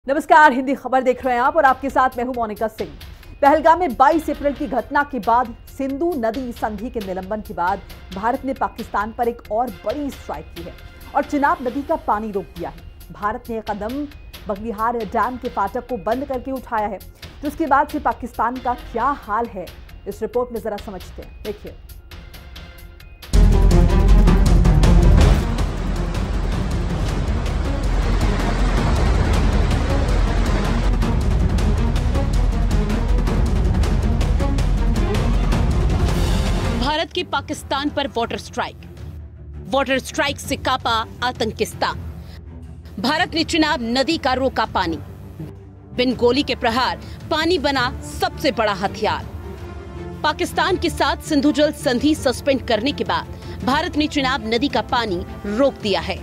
नमस्कार, हिंदी खबर देख रहे हैं आप और आपके साथ मैं हूं मोनिका सिंह। पहलगाम में 22 अप्रैल की घटना के बाद सिंधु नदी संधि के निलंबन के बाद भारत ने पाकिस्तान पर एक और बड़ी स्ट्राइक की है और चिनाब नदी का पानी रोक दिया है। भारत ने कदम बगलिहार डैम के फाटक को बंद करके उठाया है, जिसके बाद से पाकिस्तान का क्या हाल है, इस रिपोर्ट में जरा समझते हैं। देखिए। भारत की पाकिस्तान पर वाटर स्ट्राइक से कांपा आतंकिस्तान। भारत ने चिनाब नदी का रोका पानी। बिन गोली के प्रहार पानी बना सबसे बड़ा हथियार। पाकिस्तान के साथ सिंधु जल संधि सस्पेंड करने के बाद भारत ने चिनाब नदी का पानी रोक दिया है।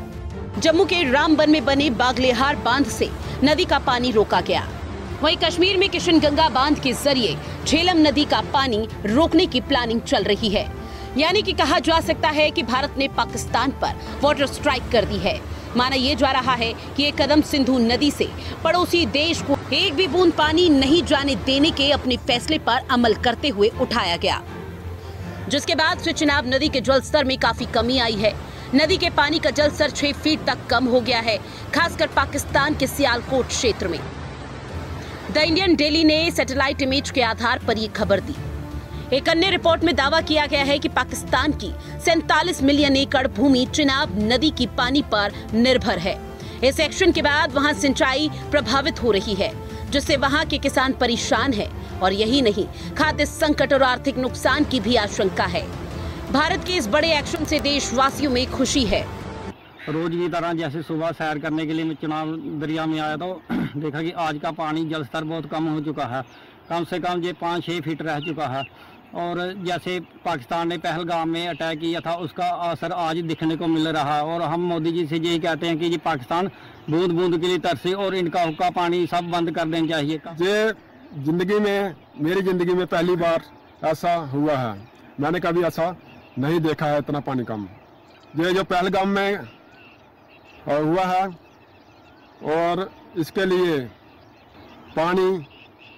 जम्मू के रामबन में बने बागलेहार बांध से नदी का पानी रोका गया। वहीं कश्मीर में किशनगंगा बांध के जरिए झेलम नदी का पानी रोकने की प्लानिंग चल रही है। यानी कि कहा जा सकता है कि भारत ने पाकिस्तान पर वाटर स्ट्राइक कर दी है। माना यह जा रहा है कि ये कदम सिंधु नदी से पड़ोसी देश को एक भी बूंद पानी नहीं जाने देने के अपने फैसले पर अमल करते हुए उठाया गया, जिसके बाद से चिनाब नदी के जल स्तर में काफी कमी आई है। नदी के पानी का जल स्तर 6 फीट तक कम हो गया है, खासकर पाकिस्तान के सियालकोट क्षेत्र में। द इंडियन डेली ने सैटेलाइट इमेज के आधार पर ये खबर दी। एक अन्य रिपोर्ट में दावा किया गया है कि पाकिस्तान की 47 मिलियन एकड़ भूमि चिनाब नदी की पानी पर निर्भर है। इस एक्शन के बाद वहां सिंचाई प्रभावित हो रही है, जिससे वहां के किसान परेशान हैं और यही नहीं, खाद्य संकट और आर्थिक नुकसान की भी आशंका है। भारत के इस बड़े एक्शन से देशवासियों में खुशी है। रोज की तरह जैसे सुबह सैर करने के लिए मैं चिनाब दरिया में आया तो देखा कि आज का पानी जल स्तर बहुत कम हो चुका है, कम से कम ये 5-6 फीट रह चुका है। और जैसे पाकिस्तान ने पहलगाम में अटैक किया था, उसका असर आज दिखने को मिल रहा है। और हम मोदी जी से यही कहते हैं कि ये पाकिस्तान बूंद बूंद के लिए तरसे और इनका हुक्का पानी सब बंद कर देना चाहिए। ये जिंदगी में, मेरी जिंदगी में पहली बार ऐसा हुआ है। मैंने कभी ऐसा नहीं देखा है, इतना पानी कम। ये जो पहलगाम में हुआ है और इसके लिए पानी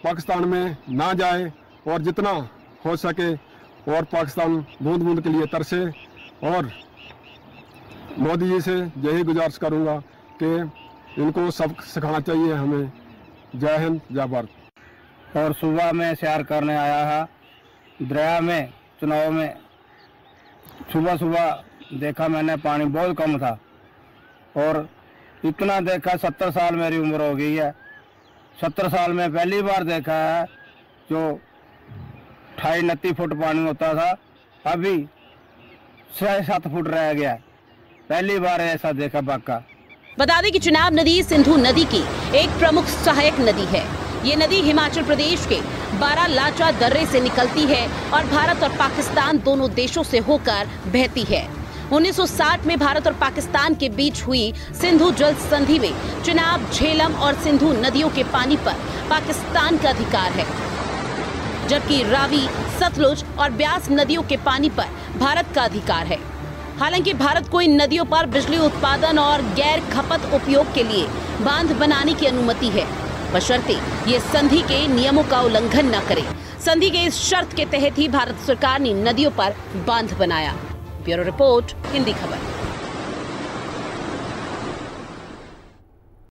पाकिस्तान में ना जाए और जितना हो सके और पाकिस्तान बूंद बूंद के लिए तरसे। और मोदी जी से यही गुजारिश करूंगा कि इनको सबक सिखाना चाहिए हमें। जय हिंद, जय भारत। और सुबह में सैर करने आया है दरिया में, चुनाव में। सुबह देखा मैंने पानी बहुत कम था और इतना देखा, 70 साल मेरी उम्र हो गई है। 70 साल में पहली बार देखा है जो 28-29 फुट पानी होता था, अभी 6-7 फुट रह गया। पहली बार ऐसा देखा पक्का। बता दें कि चिनाब नदी सिंधु नदी की एक प्रमुख सहायक नदी है। ये नदी हिमाचल प्रदेश के बारालाचा दर्रे से निकलती है और भारत और पाकिस्तान दोनों देशों से होकर बहती है। 1960 में भारत और पाकिस्तान के बीच हुई सिंधु जल संधि में चिनाब, झेलम और सिंधु नदियों के पानी पर पाकिस्तान का अधिकार है, जबकि रावी, सतलुज और ब्यास नदियों के पानी पर भारत का अधिकार है। हालांकि भारत को इन नदियों पर बिजली उत्पादन और गैर खपत उपयोग के लिए बांध बनाने की अनुमति है, बशर्ते ये संधि के नियमों का उल्लंघन न करे। संधि के इस शर्त के तहत ही भारत सरकार ने नदियों पर बांध बनाया। ब्यूरो रिपोर्ट, हिंदी खबर।